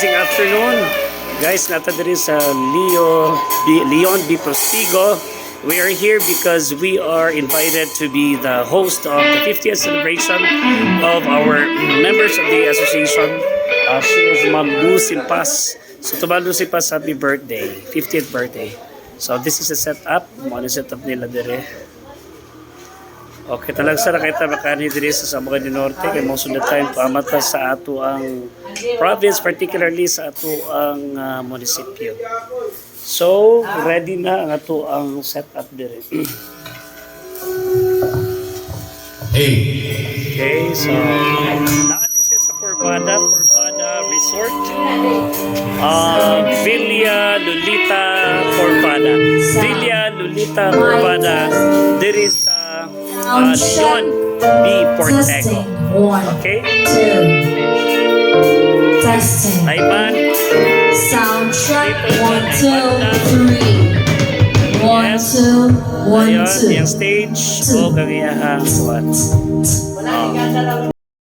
amazing afternoon. Guys, nata diri sa Leon B. Postigo. We are here because we are invited to be the host of the 50th celebration of our members of the association. She is Ma'am Lucy Paz. So to Ma'am Lucy Paz, happy birthday, 50th birthday. So this is a setup, mo setup nila dire. Okay, talag sa nakita makani diri sa Zamboanga del Norte kay most of the time pamata sa ato ang province, particularly sa ato ang munisipyo. So, ready na ang ato ang setup dire. Okay, so naan siya sa Corbada Resort. Villa Lolita Corbada. Villa Lolita Corbada. There is Leon B. Portego. Okay? Testing. Taipan. Sound check. 1, 2, 3. 1, 2, 1, Ayun, 2. yung stage. O, kagayahang what?